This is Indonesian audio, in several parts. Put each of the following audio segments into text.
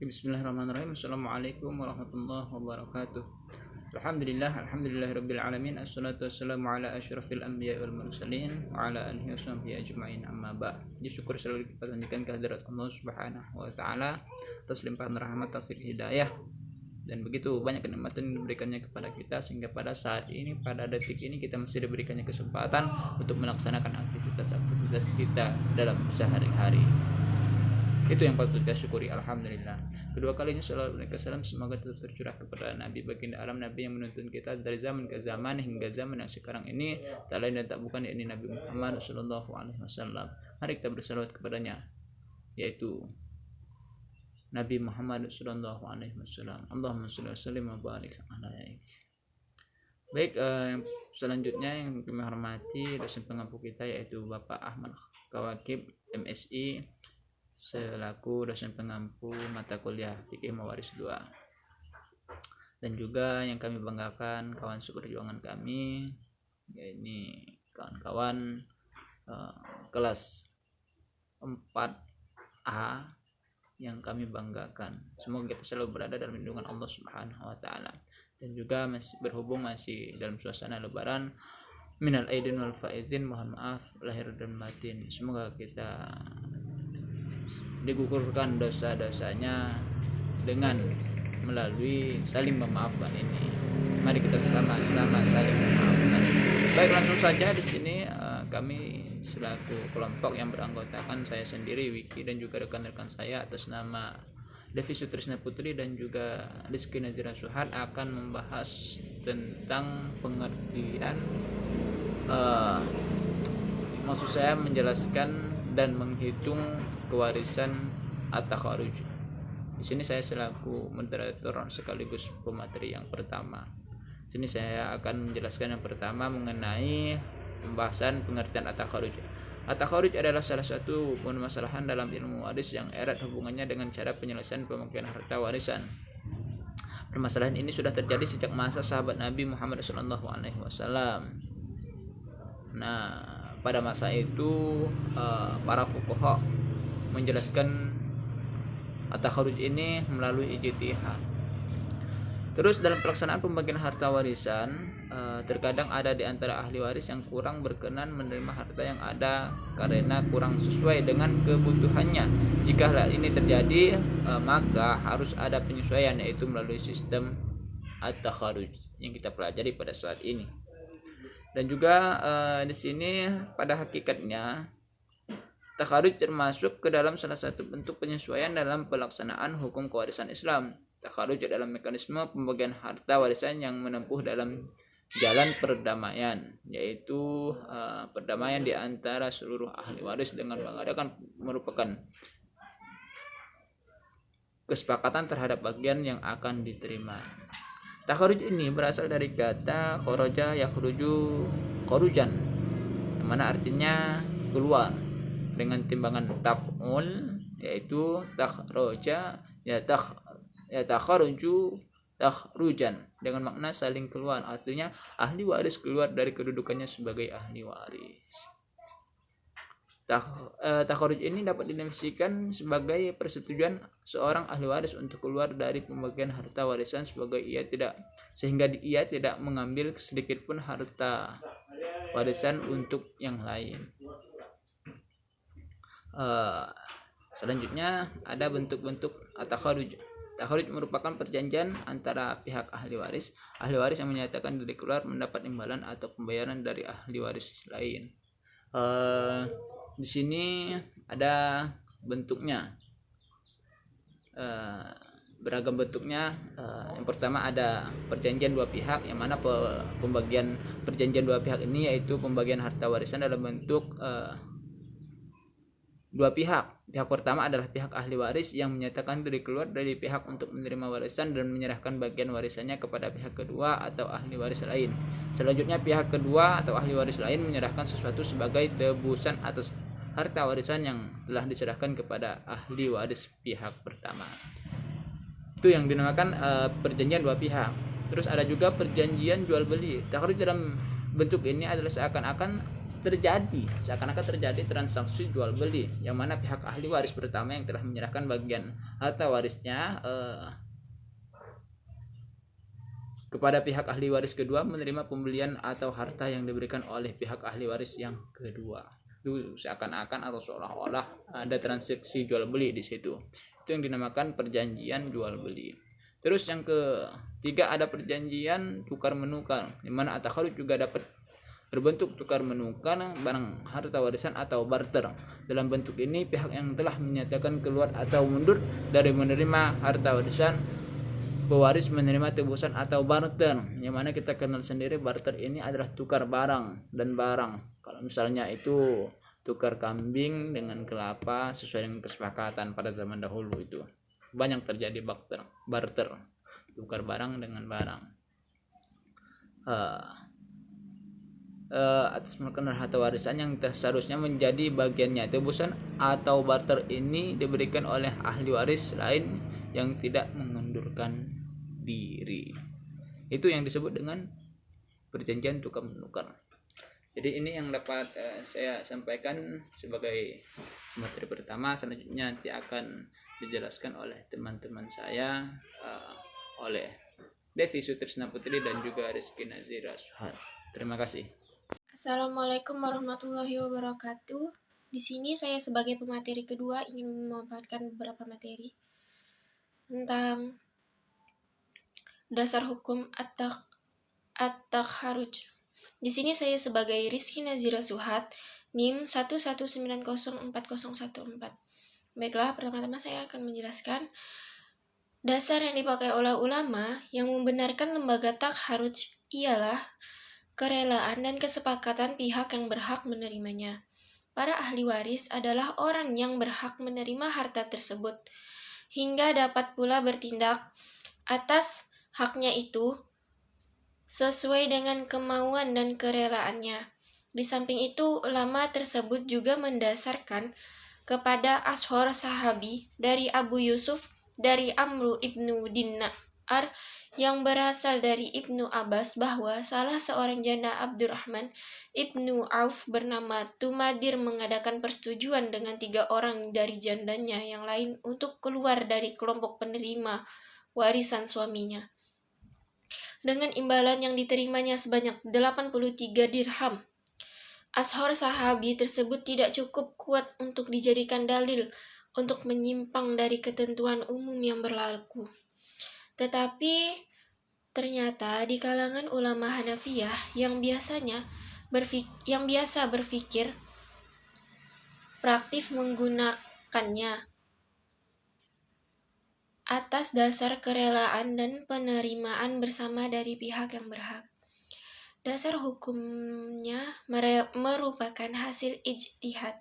Bismillahirrahmanirrahim. Assalamualaikum warahmatullahi wabarakatuh. Alhamdulillahirabbil alamin. Assalatu wassalamu ala asyrafil anbiya'i wal mursalin wa ala alihi washabbihi ajmain. Amma ba'd. Syukur selalu kita panjatkan kehadirat Allah Subhanahu wa taala atas limpahan rahmat taufik hidayah dan begitu banyak kenikmatan yang diberikannya kepada kita sehingga pada saat ini, pada detik ini kita masih diberikannya kesempatan untuk melaksanakan aktivitas kita dalam sehari-hari. Itu yang patut kita syukuri, alhamdulillah. Kedua kalinya salawat dan salam semoga tetap tercurah kepada Nabi baginda alam, Nabi yang menuntun kita dari zaman ke zaman hingga zaman yang sekarang ini, tak lain dan tak bukan yakni Nabi Muhammad sallallahu alaihi wasallam. Mari kita bersalawat kepadanya, yaitu Nabi Muhammad sallallahu alaihi wasallam. Allahumma shalli wa sallim wa barik alaihi. Baik, selanjutnya yang kami hormati dosen pengampu kita yaitu Bapak Ahmad Kawakib MSI selaku dosen pengampu mata kuliah Fikih Mawaris 2, dan juga yang kami banggakan kawan seperjuangan kami, yakni kawan-kawan kelas 4A yang kami banggakan. Semoga kita selalu berada dalam lindungan Allah Subhanahu wa taala, dan juga masih dalam suasana lebaran. Minal aidin wal faizin, mohon maaf lahir dan batin. Semoga kita digugurkan dosa-dosanya dengan melalui saling memaafkan ini. Mari kita sama-sama saling memaafkan. Baik, langsung saja di sini kami selaku kelompok yang beranggotakan saya sendiri, Wiki, dan juga rekan-rekan saya atas nama Devi Sutrisna Putri dan juga Rizky Nazira Suhad akan membahas tentang pengertian, maksud saya menjelaskan dan menghitung kewarisan at-takharuj. Di sini saya selaku moderator sekaligus pemateri yang pertama. Di sini saya akan menjelaskan yang pertama mengenai pembahasan pengertian at-takharuj. At-takharuj adalah salah satu permasalahan dalam ilmu waris yang erat hubungannya dengan cara penyelesaian pembagian harta warisan. Permasalahan ini sudah terjadi sejak masa sahabat Nabi Muhammad SAW. Nah, pada masa itu para fuqaha menjelaskan at-takharuj ini melalui ijtihad. Terus dalam pelaksanaan pembagian harta warisan, terkadang ada di antara ahli waris yang kurang berkenan menerima harta yang ada karena kurang sesuai dengan kebutuhannya. Jika hal ini terjadi, maka harus ada penyesuaian, yaitu melalui sistem at-takharuj yang kita pelajari pada saat ini. Dan juga di sini pada hakikatnya takharuj termasuk ke dalam salah satu bentuk penyesuaian dalam pelaksanaan hukum kewarisan Islam. Takharuj adalah mekanisme pembagian harta warisan yang menempuh dalam jalan perdamaian, yaitu perdamaian di antara seluruh ahli waris dengan mengadakan merupakan kesepakatan terhadap bagian yang akan diterima. Takharuj ini berasal dari kata kharaja yakhruju kharujan, yang mana artinya keluar, dengan timbangan taf'ul, yaitu takhraja takharuju takhrujan, dengan makna saling keluar. Artinya ahli waris keluar dari kedudukannya sebagai ahli waris. Takharuj ini dapat didefinisikan sebagai persetujuan seorang ahli waris untuk keluar dari pembagian harta warisan sehingga ia tidak mengambil sedikit pun harta warisan untuk yang lain. Selanjutnya ada bentuk-bentuk at-takharuj. Takharuj merupakan perjanjian antara pihak ahli waris yang menyatakan diri keluar mendapat imbalan atau pembayaran dari ahli waris lain. Di sini ada bentuknya, beragam bentuknya. Yang pertama ada perjanjian dua pihak, yang mana pembagian perjanjian dua pihak ini yaitu pembagian harta warisan dalam bentuk dua pihak. Pihak pertama adalah pihak ahli waris yang menyatakan diri keluar dari pihak untuk menerima warisan dan menyerahkan bagian warisannya kepada pihak kedua atau ahli waris lain. Selanjutnya pihak kedua atau ahli waris lain menyerahkan sesuatu sebagai tebusan atas harta warisan yang telah diserahkan kepada ahli waris pihak pertama. Itu yang dinamakan perjanjian dua pihak. Terus ada juga perjanjian jual beli. Takharuj dalam bentuk ini adalah seakan-akan seakan-akan terjadi transaksi jual beli, yang mana pihak ahli waris pertama yang telah menyerahkan bagian harta warisnya kepada pihak ahli waris kedua menerima pembelian atau harta yang diberikan oleh pihak ahli waris yang kedua. Itu seakan-akan atau seolah-olah ada transaksi jual beli di situ. Itu yang dinamakan perjanjian jual beli. Terus yang ketiga ada perjanjian tukar menukar, di mana at-takharuj juga dapat berbentuk tukar menukar barang harta warisan atau barter. Dalam bentuk ini pihak yang telah menyatakan keluar atau mundur dari menerima harta warisan, pewaris menerima tebusan atau barter, yang mana kita kenal sendiri barter ini adalah tukar barang dan barang. Kalau misalnya itu tukar kambing dengan kelapa sesuai dengan kesepakatan pada zaman dahulu, itu banyak terjadi barter tukar barang dengan barang. Atas mengenal harta warisan yang seharusnya menjadi bagiannya, tebusan atau barter ini diberikan oleh ahli waris lain yang tidak mengundurkan diri. Itu yang disebut dengan perjanjian tukar menukar. Jadi ini yang dapat saya sampaikan sebagai materi pertama. Selanjutnya nanti akan dijelaskan oleh teman-teman saya, oleh Devi Sutrisna Putri dan juga Rizky Nazira Suhad. Terima kasih. Assalamualaikum warahmatullahi wabarakatuh. Di sini saya sebagai pemateri kedua ingin memaparkan beberapa materi tentang dasar hukum at-takharuj. Di sini saya sebagai Rizky Nazira Suhad, NIM 119040114. Baiklah, pertama-tama saya akan menjelaskan dasar yang dipakai oleh ulama yang membenarkan lembaga takharuj ialah kerelaan dan kesepakatan pihak yang berhak menerimanya. Para ahli waris adalah orang yang berhak menerima harta tersebut, hingga dapat pula bertindak atas haknya itu sesuai dengan kemauan dan kerelaannya. Di samping itu, ulama tersebut juga mendasarkan kepada ashor sahabi dari Abu Yusuf dari Amru ibnu Dinar yang berasal dari Ibnu Abbas bahwa salah seorang janda Abdurrahman ibnu Auf bernama Tumadir mengadakan persetujuan dengan 3 orang dari jandanya yang lain untuk keluar dari kelompok penerima warisan suaminya dengan imbalan yang diterimanya sebanyak 83 dirham. Ashor sahabi tersebut tidak cukup kuat untuk dijadikan dalil untuk menyimpang dari ketentuan umum yang berlaku. Tetapi ternyata di kalangan ulama Hanafiyah yang biasa berpikir praktis menggunakannya atas dasar kerelaan dan penerimaan bersama dari pihak yang berhak. Dasar hukumnya merupakan hasil ijtihad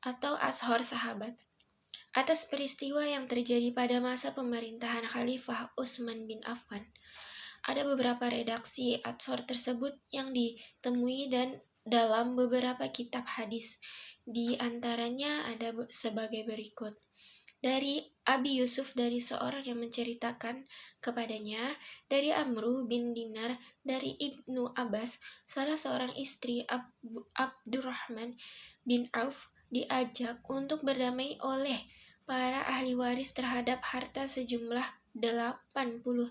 atau ashor sahabat atas peristiwa yang terjadi pada masa pemerintahan Khalifah Utsman bin Affan. Ada beberapa redaksi ashor tersebut yang ditemui dan dalam beberapa kitab hadis. Di antaranya ada sebagai berikut. Dari Abi Yusuf dari seorang yang menceritakan kepadanya, dari Amru bin Dinar dari Ibnu Abbas, salah seorang istri Abdurrahman bin Auf diajak untuk berdamai oleh para ahli waris terhadap harta sejumlah 83.000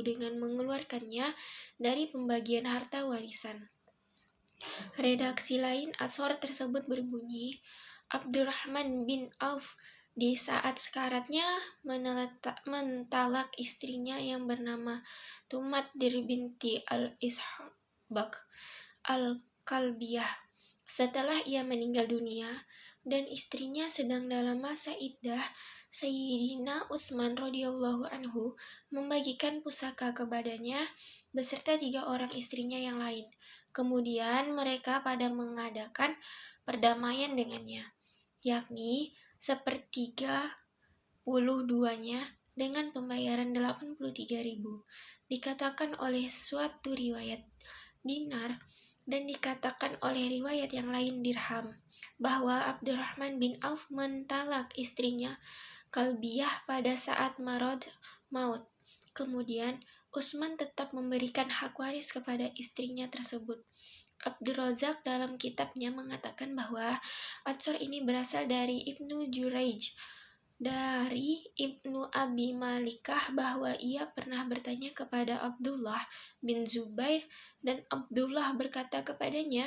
dengan mengeluarkannya dari pembagian harta warisan. Redaksi lain ashor tersebut berbunyi, Abdurrahman bin Auf di saat sekaratnya mentalak istrinya yang bernama Tumadir binti al-Ishbak al-Kalbiyah. Setelah ia meninggal dunia dan istrinya sedang dalam masa iddah, Sayyidina Utsman radhiyallahu anhu membagikan pusaka kepadanya beserta 3 orang istrinya yang lain. Kemudian mereka pada mengadakan perdamaian dengannya, yakni 1/32-nya dengan pembayaran 83.000. Dikatakan oleh suatu riwayat dinar dan dikatakan oleh riwayat yang lain dirham, bahwa Abdurrahman bin Auf mentalak istrinya Kalbiyah pada saat marad maut. Kemudian Utsman tetap memberikan hak waris kepada istrinya tersebut. Abdurrazak dalam kitabnya mengatakan bahwa Atsor ini berasal dari Ibnu Juraij dari Ibnu Abi Malikah bahwa ia pernah bertanya kepada Abdullah bin Zubair dan Abdullah berkata kepadanya,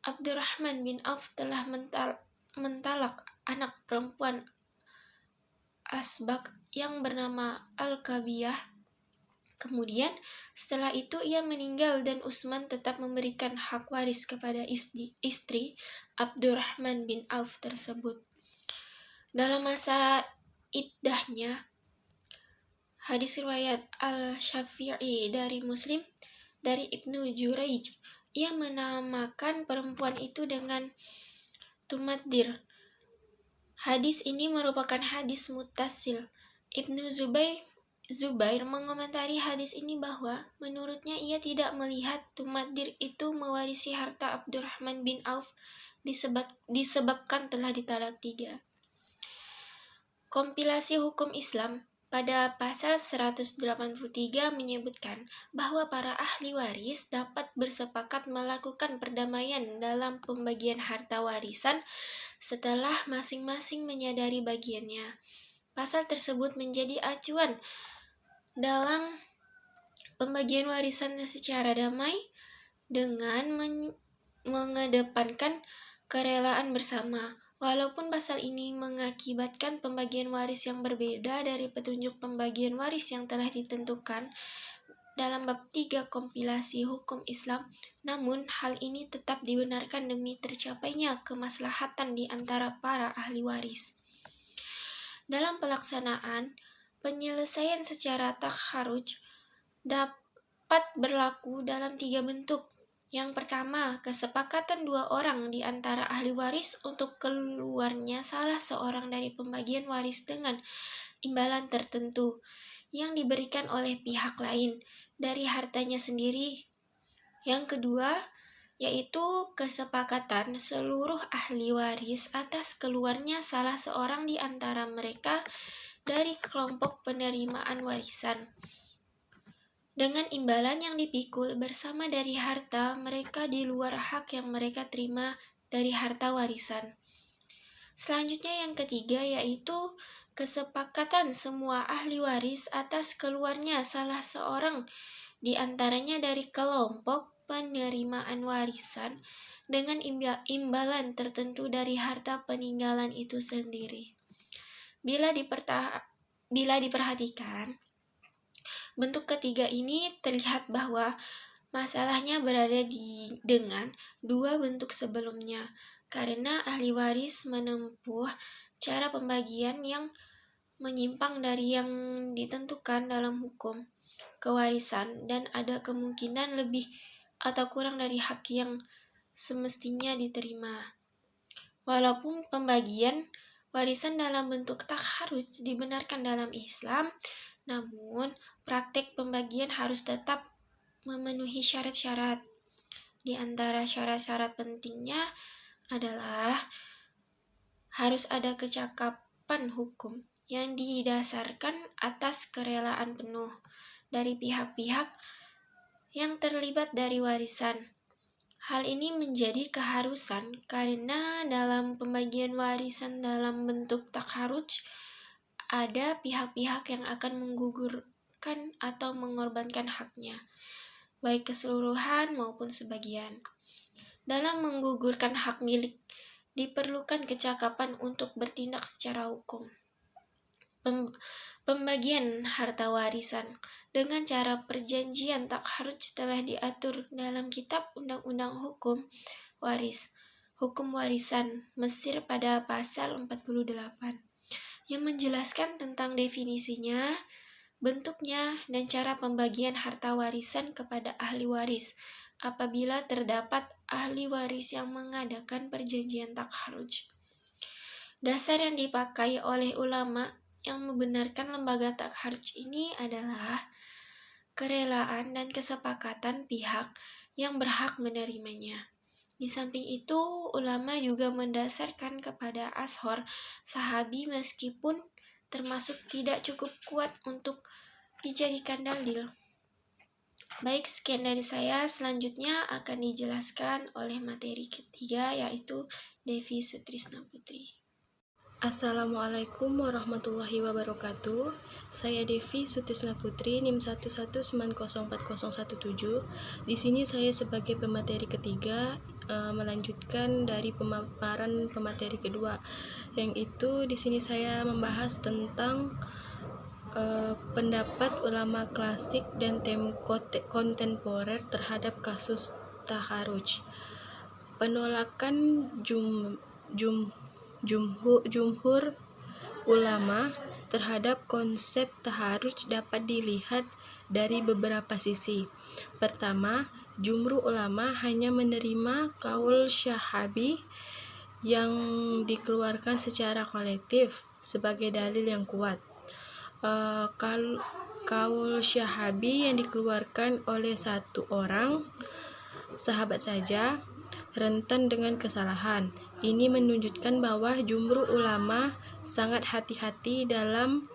Abdurrahman bin Auf telah mentalak anak perempuan Asbak yang bernama Al-Kabiyah. Kemudian setelah itu ia meninggal dan Utsman tetap memberikan hak waris kepada istri Abdurrahman bin Auf tersebut. Dalam masa iddahnya, hadis riwayat Al-Syafi'i dari Muslim dari Ibnu Juraij, ia menamakan perempuan itu dengan Tumaddir. Hadis ini merupakan hadis muttasil. Ibnu Zubair mengomentari hadis ini bahwa menurutnya ia tidak melihat Tumaddir itu mewarisi harta Abdurrahman bin Auf disebabkan telah ditalak 3. Kompilasi Hukum Islam pada pasal 183 menyebutkan bahwa para ahli waris dapat bersepakat melakukan perdamaian dalam pembagian harta warisan setelah masing-masing menyadari bagiannya. Pasal tersebut menjadi acuan dalam pembagian warisan secara damai dengan mengedepankan kerelaan bersama. Walaupun pasal ini mengakibatkan pembagian waris yang berbeda dari petunjuk pembagian waris yang telah ditentukan dalam bab 3 kompilasi hukum Islam, namun hal ini tetap dibenarkan demi tercapainya kemaslahatan di antara para ahli waris. Dalam pelaksanaan, penyelesaian secara takharuj dapat berlaku dalam 3 bentuk. Yang pertama, kesepakatan 2 orang di antara ahli waris untuk keluarnya salah seorang dari pembagian waris dengan imbalan tertentu yang diberikan oleh pihak lain dari hartanya sendiri. Yang kedua, yaitu kesepakatan seluruh ahli waris atas keluarnya salah seorang di antara mereka dari kelompok penerimaan warisan dengan imbalan yang dipikul bersama dari harta mereka di luar hak yang mereka terima dari harta warisan. Selanjutnya yang ketiga yaitu kesepakatan semua ahli waris atas keluarnya salah seorang di antaranya dari kelompok penerimaan warisan dengan imbalan tertentu dari harta peninggalan itu sendiri. Bila diperhatikan, bentuk ketiga ini terlihat bahwa masalahnya berada dengan 2 bentuk sebelumnya, karena ahli waris menempuh cara pembagian yang menyimpang dari yang ditentukan dalam hukum kewarisan dan ada kemungkinan lebih atau kurang dari hak yang semestinya diterima. Walaupun pembagian warisan dalam bentuk takharuj dibenarkan dalam Islam, namun praktek pembagian harus tetap memenuhi syarat-syarat. Di antara syarat-syarat pentingnya adalah harus ada kecakapan hukum yang didasarkan atas kerelaan penuh dari pihak-pihak yang terlibat dari warisan. Hal ini menjadi keharusan karena dalam pembagian warisan dalam bentuk takharuj ada pihak-pihak yang akan menggugurkan atau mengorbankan haknya, baik keseluruhan maupun sebagian. Dalam menggugurkan hak milik, diperlukan kecakapan untuk bertindak secara hukum. Pembagian harta warisan dengan cara perjanjian takharuj telah diatur dalam kitab Undang-Undang Hukum Warisan Mesir pada pasal 48. Yang menjelaskan tentang definisinya, bentuknya, dan cara pembagian harta warisan kepada ahli waris apabila terdapat ahli waris yang mengadakan perjanjian takharuj. Dasar yang dipakai oleh ulama yang membenarkan lembaga takharuj ini adalah kerelaan dan kesepakatan pihak yang berhak menerimanya. Di samping itu, ulama juga mendasarkan kepada ashor sahabi meskipun termasuk tidak cukup kuat untuk dijadikan dalil. Baik, sekian dari saya. Selanjutnya akan dijelaskan oleh materi ketiga, yaitu Devi Sutrisna Putri. Assalamualaikum warahmatullahi wabarakatuh. Saya Devi Sutrisna Putri, NIM 119040017. Di sini saya sebagai pemateri ketiga melanjutkan dari pemaparan pemateri kedua, yang itu di sini saya membahas tentang pendapat ulama klasik dan kontemporer terhadap kasus taharuj. Penolakan jumhur ulama terhadap konsep taharuj dapat dilihat dari beberapa sisi. Pertama, jumhur ulama hanya menerima kaul Syahabi yang dikeluarkan secara kolektif sebagai dalil yang kuat. Kaul Syahabi yang dikeluarkan oleh satu orang sahabat saja rentan dengan kesalahan. Ini menunjukkan bahwa jumhur ulama sangat hati-hati dalam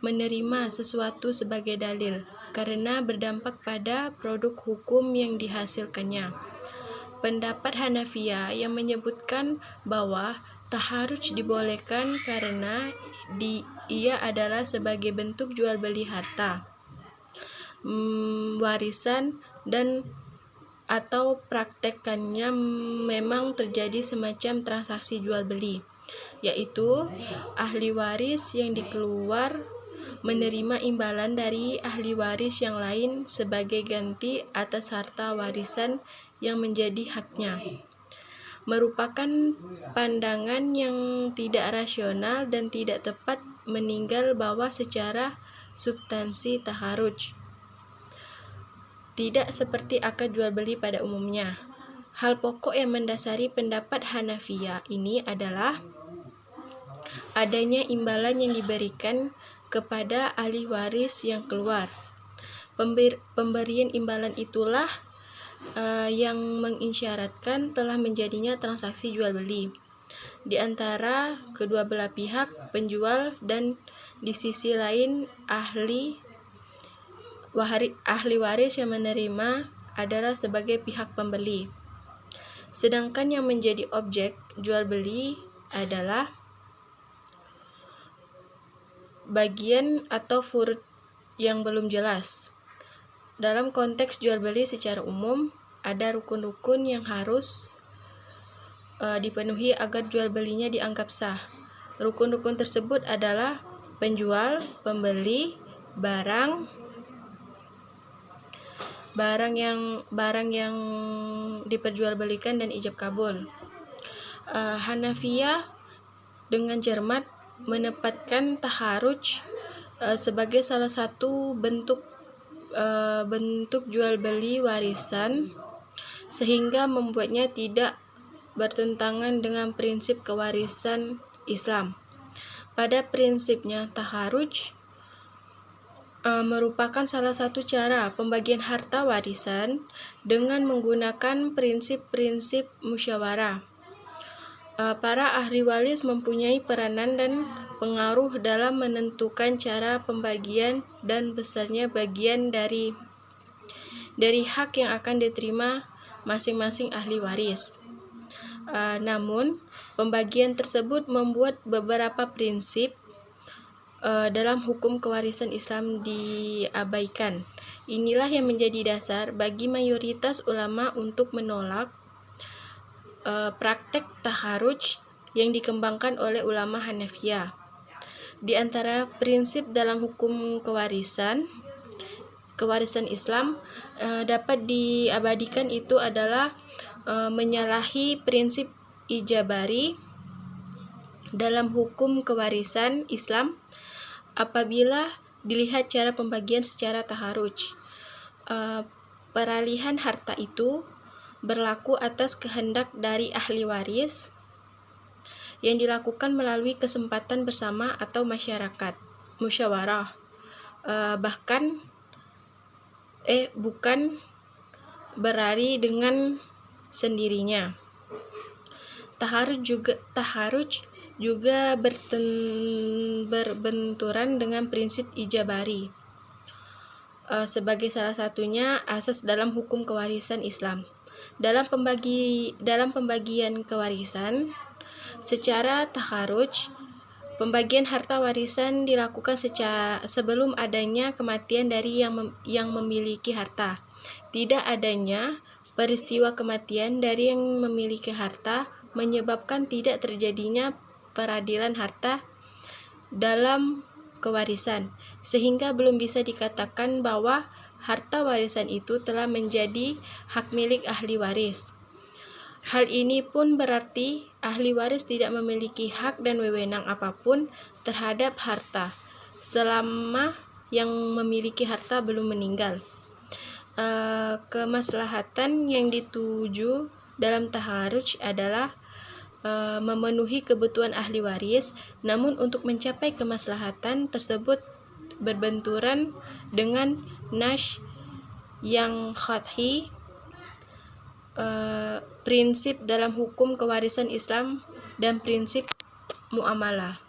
menerima sesuatu sebagai dalil karena berdampak pada produk hukum yang dihasilkannya. Pendapat Hanafiyah yang menyebutkan bahwa taharuj dibolehkan karena ia adalah sebagai bentuk jual beli harta, warisan, dan atau praktekannya memang terjadi semacam transaksi jual beli, yaitu ahli waris yang dikeluar menerima imbalan dari ahli waris yang lain sebagai ganti atas harta warisan yang menjadi haknya. Merupakan pandangan yang tidak rasional dan tidak tepat meninggal bahwa secara substansi taharuj tidak seperti akad jual beli pada umumnya. Hal pokok yang mendasari pendapat Hanafiyah ini adalah adanya imbalan yang diberikan kepada ahli waris yang keluar. Pemberian imbalan itulah yang mengisyaratkan telah menjadinya transaksi jual beli di antara kedua belah pihak, penjual dan di sisi lain ahli waris yang menerima adalah sebagai pihak pembeli. Sedangkan yang menjadi objek jual beli adalah bagian atau furud yang belum jelas. Dalam konteks jual beli secara umum, ada rukun-rukun yang harus dipenuhi agar jual belinya dianggap sah. Rukun-rukun tersebut adalah penjual, pembeli, barang yang diperjualbelikan dan ijab kabul. Hanafiyah dengan cermat menempatkan taharuj sebagai salah satu bentuk jual beli warisan, sehingga membuatnya tidak bertentangan dengan prinsip kewarisan Islam. Pada prinsipnya, taharuj merupakan salah satu cara pembagian harta warisan dengan menggunakan prinsip-prinsip musyawarah. Para ahli waris mempunyai peranan dan pengaruh dalam menentukan cara pembagian dan besarnya bagian dari hak yang akan diterima masing-masing ahli waris. Namun, pembagian tersebut membuat beberapa prinsip dalam hukum kewarisan Islam diabaikan. Inilah yang menjadi dasar bagi mayoritas ulama untuk menolak praktek taharuj yang dikembangkan oleh ulama Hanafiyah. Di antara prinsip dalam hukum kewarisan Islam dapat diabadikan itu adalah menyalahi prinsip ijabari dalam hukum kewarisan Islam apabila dilihat cara pembagian secara taharuj. Peralihan harta itu berlaku atas kehendak dari ahli waris yang dilakukan melalui kesempatan bersama atau musyawarah, bukan berlari dengan sendirinya. Taharuj juga berbenturan dengan prinsip ijabari. sebagai salah satunya asas dalam hukum kewarisan Islam. Dalam pembagian kewarisan secara takharuj, pembagian harta warisan dilakukan sebelum adanya kematian dari yang memiliki harta. Tidak adanya peristiwa kematian dari yang memiliki harta menyebabkan tidak terjadinya peradilan harta dalam kewarisan, sehingga belum bisa dikatakan bahwa harta warisan itu telah menjadi hak milik ahli waris. Hal ini pun berarti ahli waris tidak memiliki hak dan wewenang apapun terhadap harta selama yang memiliki harta belum meninggal. Kemaslahatan yang dituju dalam taharuj adalah memenuhi kebutuhan ahli waris, namun untuk mencapai kemaslahatan tersebut berbenturan dengan nas yang qat'i, prinsip dalam hukum kewarisan Islam dan prinsip muamalah.